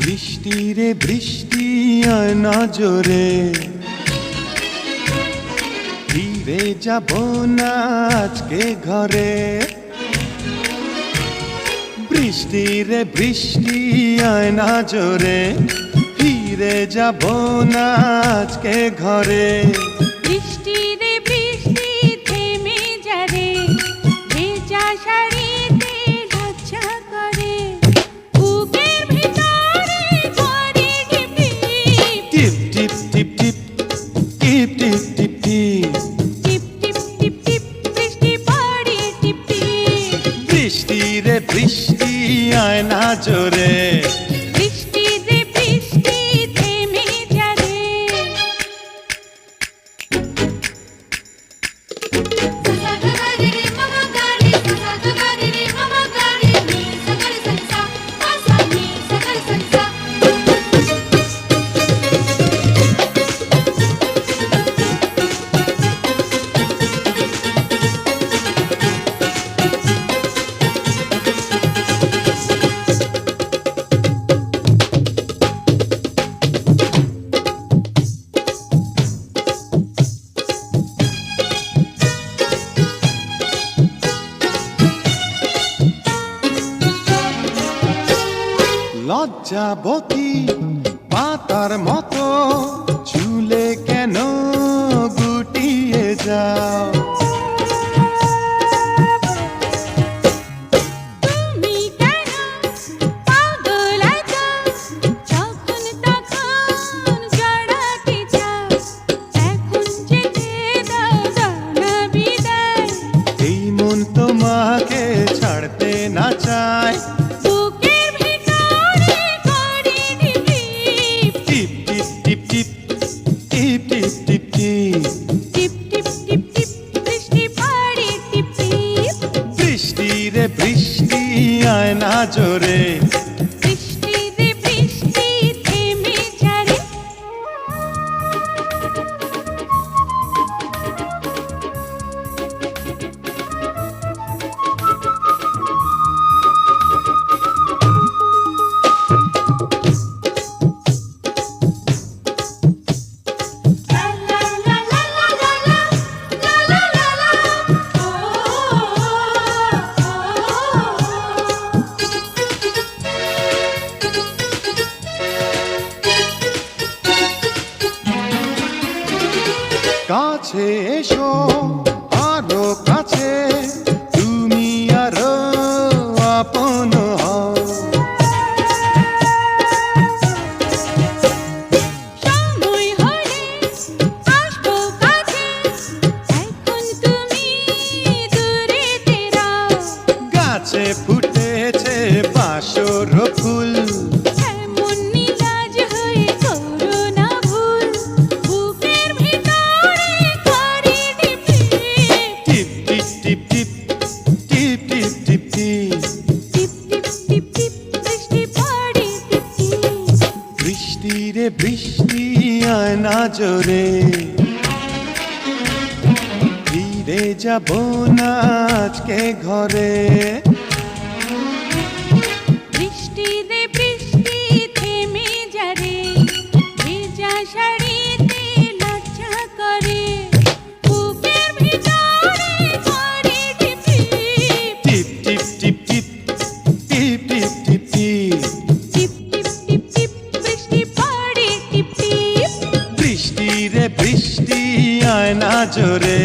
বৃষ্টি রে বৃষ্টি আয় না জোরে, ফিরে যাব না আজকে ঘরে। বৃষ্টি রে বৃষ্টি আয় না জোরে, ফিরে যাব না আজকে ঘরে। বৃষ্টি রে বৃষ্টি থেমে যা রে, ভেজা শাড়িতে লজ্জা করে। বুকের ভিতরে ঝরে টিপ টিপ টিপ টিপ টিপ টিপ টিপ টিপ টিপ টিপ টিপ টিপ বৃষ্টি পড়ে টিপ টিপ। বৃষ্টি রে বৃষ্টি আয় না জোরে, বৃষ্টি রে বৃষ্টি থেমে যা রে। লজ্জাবতী পাতার মতো চুলে কেন গুটিয়ে যাও। তুমি কেন পাগল আছো, যখন তখন জড়াতে চাও। এখন যেতে দাও জানা বিদায়, এই মন তোমাকে ছাড়তে না চায়। বুকের ভিতরে করে টিপ টিপ টিপ টিপ টিপ টিপ টিপ টিপ টিপ টিপ টিপ টিপ বৃষ্টি পড়ে টিপ টিপ। বৃষ্টি রে বৃষ্টি আয় না জোরে, বৃষ্টি রে বৃষ্টি থেমে যা রে। কাছে এসো আরো কাছে, তুমি আরো আপন হও। সময় হলে আসবো কাছে, এখন তুমি দূরেতে রাও। গাছে ফুটেছে বাঁশর ফুল, এমন নিলাজ হয়ে করো না ভুল। বুকের ভিতরে করে টিপ টিপ টিপ টিপ টিপ টিপ টিপ টিপ টিপ টিপ টিপ টিপ বৃষ্টি পড়ে টিপ টিপ। বৃষ্টি রে বৃষ্টি আয় না জোরে, ফিরে যাব না আজকে ঘরে। বৃষ্টি রে বৃষ্টি থেমে যা রে, ভেজা শাড়িতে লজ্জা করে। বুকের ভিতরে করে টিপ টিপ টিপ টিপ টিপ টিপ টিপ টিপ টিপ টিপ টিপ টিপ টিপ বৃষ্টি পড়ে টিপ টিপ। বৃষ্টি রে বৃষ্টি আয় না জোরে,